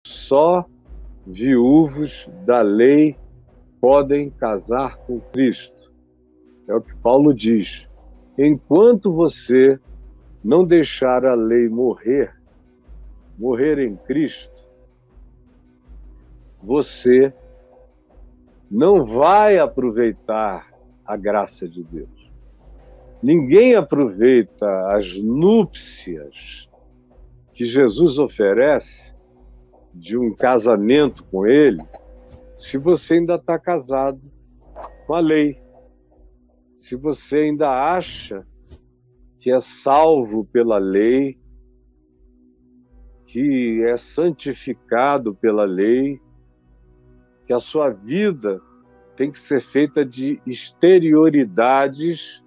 Só viúvos da lei podem casar com Cristo. É o que Paulo diz. Enquanto você não deixar a lei morrer em Cristo, você não vai aproveitar a graça de Deus. Ninguém aproveita as núpcias que Jesus oferece de um casamento com Ele se você ainda está casado com a lei. Se você ainda acha que é salvo pela lei, que é santificado pela lei, que a sua vida tem que ser feita de exterioridades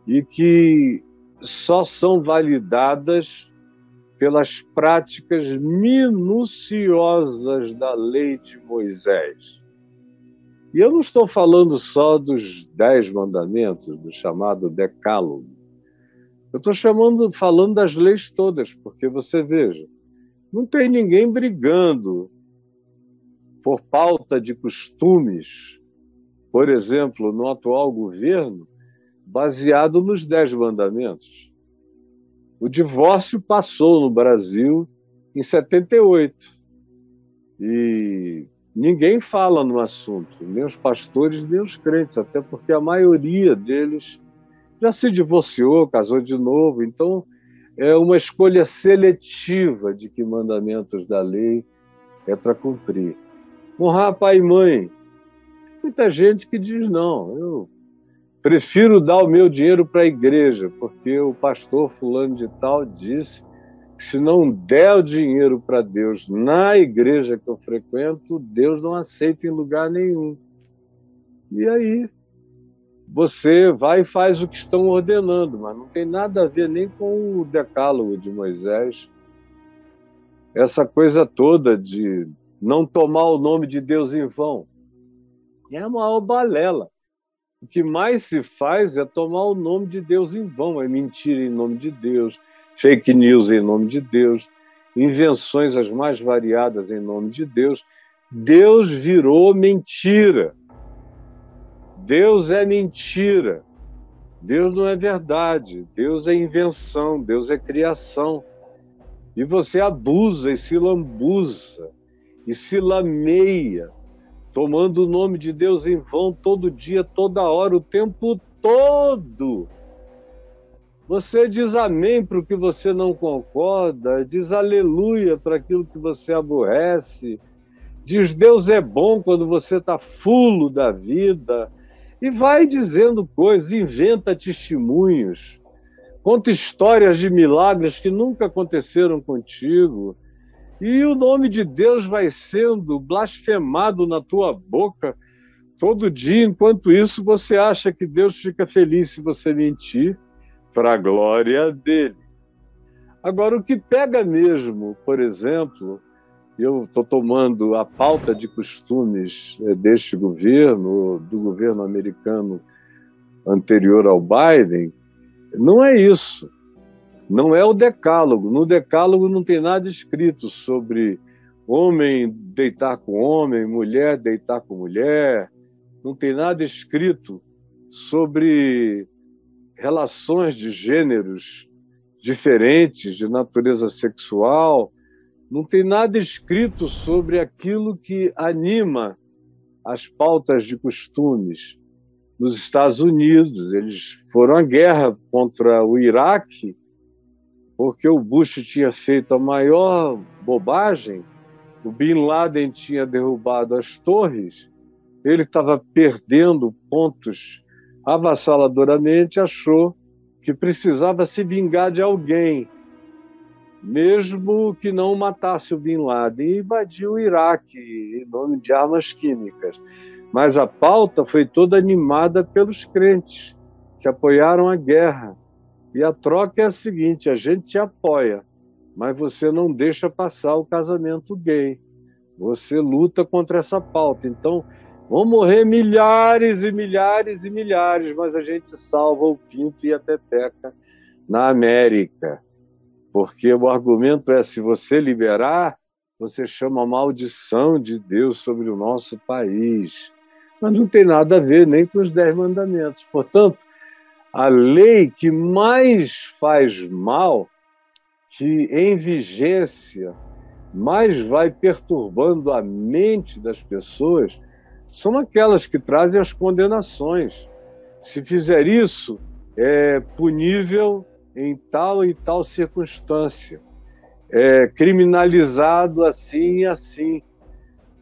e que só são validadas pelas práticas minuciosas da lei de Moisés. E eu não estou falando só dos 10 mandamentos, do chamado decálogo. Eu estou falando das leis todas, porque você veja, não tem ninguém brigando por pauta de costumes, por exemplo, no atual governo, baseado nos 10 mandamentos. O divórcio passou no Brasil em 78. E ninguém fala no assunto, nem os pastores, nem os crentes, até porque a maioria deles já se divorciou, casou de novo. Então, é uma escolha seletiva de que mandamentos da lei é para cumprir. Honrar pai e mãe. Muita gente que diz, não, eu prefiro dar o meu dinheiro para a igreja, porque o pastor fulano de tal disse que se não der o dinheiro para Deus na igreja que eu frequento, Deus não aceita em lugar nenhum. E aí, você vai e faz o que estão ordenando, mas não tem nada a ver nem com o decálogo de Moisés. Essa coisa toda de não tomar o nome de Deus em vão é a maior balela. O que mais se faz é tomar o nome de Deus em vão, é mentira em nome de Deus, fake news em nome de Deus, invenções as mais variadas em nome de Deus. Deus virou mentira. Deus é mentira. Deus não é verdade. Deus é invenção. Deus é criação. E você abusa e se lambuza e se lameia, tomando o nome de Deus em vão todo dia, toda hora, o tempo todo. Você diz amém para o que você não concorda, diz aleluia para aquilo que você aborrece, diz Deus é bom quando você está fulo da vida, e vai dizendo coisas, inventa testemunhos, conta histórias de milagres que nunca aconteceram contigo, e o nome de Deus vai sendo blasfemado na tua boca todo dia. Enquanto isso, você acha que Deus fica feliz se você mentir para a glória dele. Agora, o que pega mesmo, por exemplo, eu estou tomando a pauta de costumes deste governo, do governo americano anterior ao Biden, não é isso. Não é o decálogo. No decálogo não tem nada escrito sobre homem deitar com homem, mulher deitar com mulher. Não tem nada escrito sobre relações de gêneros diferentes, de natureza sexual. Não tem nada escrito sobre aquilo que anima as pautas de costumes. Nos Estados Unidos, eles foram à guerra contra o Iraque, porque o Bush tinha feito a maior bobagem, o Bin Laden tinha derrubado as torres, ele estava perdendo pontos avassaladoramente, achou que precisava se vingar de alguém, mesmo que não matasse o Bin Laden, e invadiu o Iraque em nome de armas químicas. Mas a pauta foi toda animada pelos crentes, que apoiaram a guerra. E a troca é a seguinte, a gente te apoia, mas você não deixa passar o casamento gay. Você luta contra essa pauta. Então, vão morrer milhares e milhares e milhares, mas a gente salva o pinto e a pepeca na América. Porque o argumento é, se você liberar, você chama a maldição de Deus sobre o nosso país. Mas não tem nada a ver nem com os 10 mandamentos. Portanto, a lei que mais faz mal, que em vigência mais vai perturbando a mente das pessoas, são aquelas que trazem as condenações. Se fizer isso, é punível em tal e tal circunstância. É criminalizado assim e assim.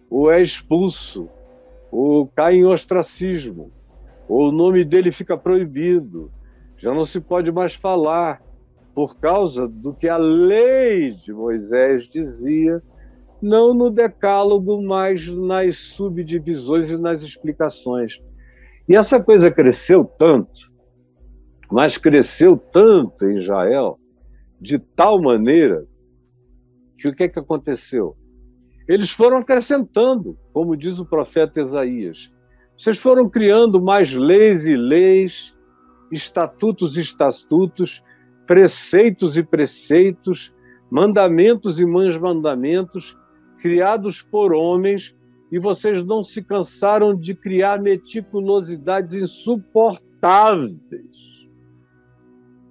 Ou é expulso, ou cai em ostracismo, ou o nome dele fica proibido. Já não se pode mais falar, por causa do que a lei de Moisés dizia, não no decálogo, mas nas subdivisões e nas explicações. E essa coisa cresceu tanto, mas cresceu tanto em Israel, de tal maneira, que o que aconteceu? Eles foram acrescentando, como diz o profeta Isaías. Vocês foram criando mais leis e leis, estatutos e estatutos, preceitos e preceitos, mandamentos e mandamentos, criados por homens, e vocês não se cansaram de criar meticulosidades insuportáveis,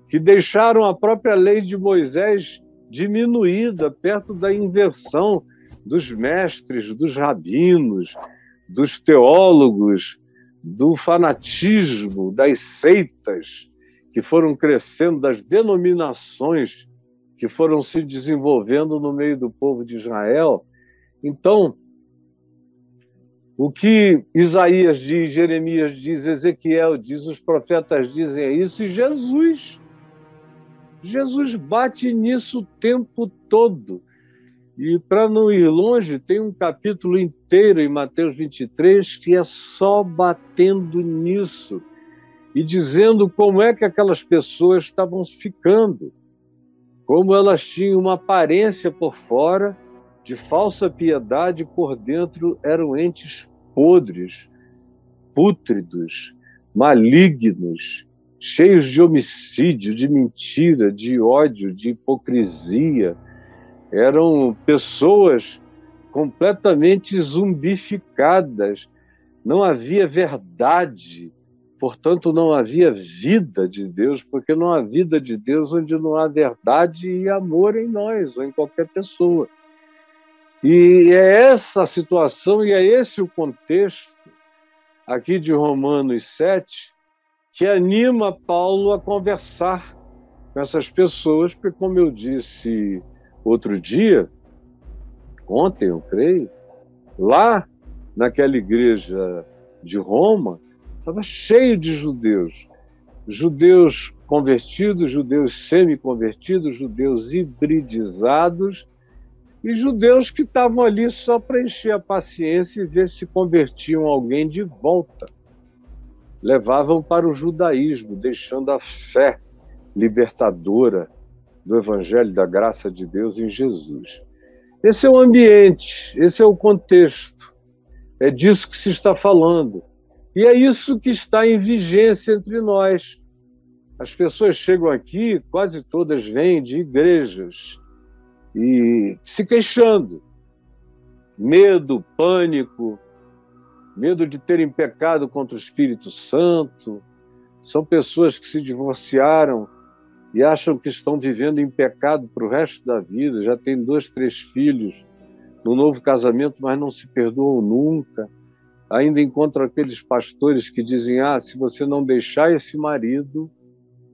que deixaram a própria lei de Moisés diminuída perto da inversão dos mestres, dos rabinos, dos teólogos, do fanatismo, das seitas que foram crescendo, das denominações que foram se desenvolvendo no meio do povo de Israel. Então, o que Isaías diz, Jeremias diz, Ezequiel diz, os profetas dizem é isso, e Jesus bate nisso o tempo todo. E, para não ir longe, tem um capítulo inteiro em Mateus 23 que é só batendo nisso e dizendo como é que aquelas pessoas estavam ficando, como elas tinham uma aparência por fora de falsa piedade, por dentro eram entes podres, pútridos, malignos, cheios de homicídio, de mentira, de ódio, de hipocrisia. Eram pessoas completamente zumbificadas. Não havia verdade, portanto, não havia vida de Deus, porque não há vida de Deus onde não há verdade e amor em nós, ou em qualquer pessoa. E é essa a situação, e é esse o contexto aqui de Romanos 7, que anima Paulo a conversar com essas pessoas, porque, como eu disse outro dia, ontem, eu creio, lá naquela igreja de Roma, estava cheio de judeus. Judeus convertidos, judeus semi-convertidos, judeus hibridizados e judeus que estavam ali só para encher a paciência e ver se convertiam alguém de volta. Levavam para o judaísmo, deixando a fé libertadora do Evangelho da graça de Deus em Jesus. Esse é o ambiente, esse é o contexto. É disso que se está falando. E é isso que está em vigência entre nós. As pessoas chegam aqui, quase todas vêm de igrejas, e se queixando. Medo, pânico, medo de terem pecado contra o Espírito Santo. São pessoas que se divorciaram e acham que estão vivendo em pecado para o resto da vida. Já têm 2, 3 filhos no novo casamento, mas não se perdoam nunca. Ainda encontram aqueles pastores que dizem, se você não deixar esse marido,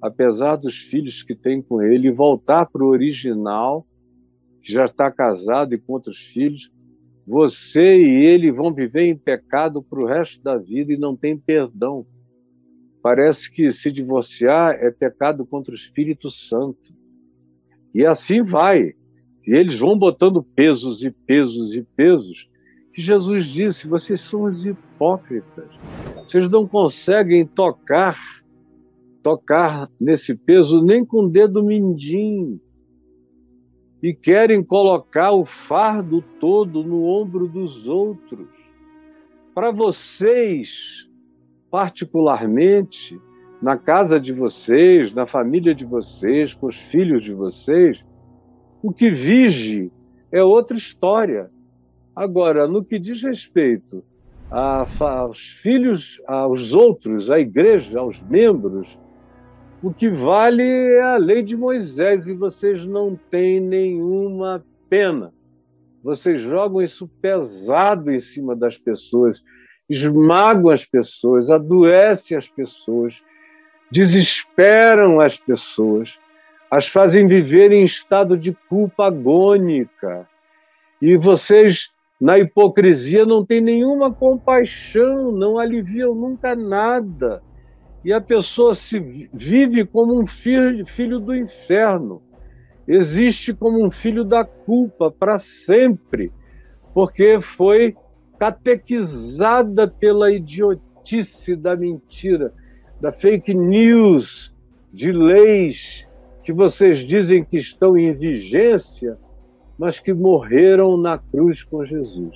apesar dos filhos que tem com ele, e voltar para o original, que já está casado e com outros filhos, você e ele vão viver em pecado para o resto da vida e não tem perdão. Parece que se divorciar é pecado contra o Espírito Santo. E assim vai. E eles vão botando pesos e pesos e pesos, que Jesus disse, vocês são os hipócritas. Vocês não conseguem tocar nesse peso nem com o dedo mindinho. E querem colocar o fardo todo no ombro dos outros. Para vocês, particularmente, na casa de vocês, na família de vocês, com os filhos de vocês, o que vige é outra história. Agora, no que diz respeito aos filhos, aos outros, à igreja, aos membros, o que vale é a lei de Moisés e vocês não têm nenhuma pena. Vocês jogam isso pesado em cima das pessoas, esmagam as pessoas, adoecem as pessoas, desesperam as pessoas, as fazem viver em estado de culpa agônica. E vocês, na hipocrisia, não têm nenhuma compaixão, não aliviam nunca nada. E a pessoa se vive como um filho do inferno, existe como um filho da culpa para sempre, porque foi catequizada pela idiotice da mentira, da fake news, de leis que vocês dizem que estão em vigência, mas que morreram na cruz com Jesus.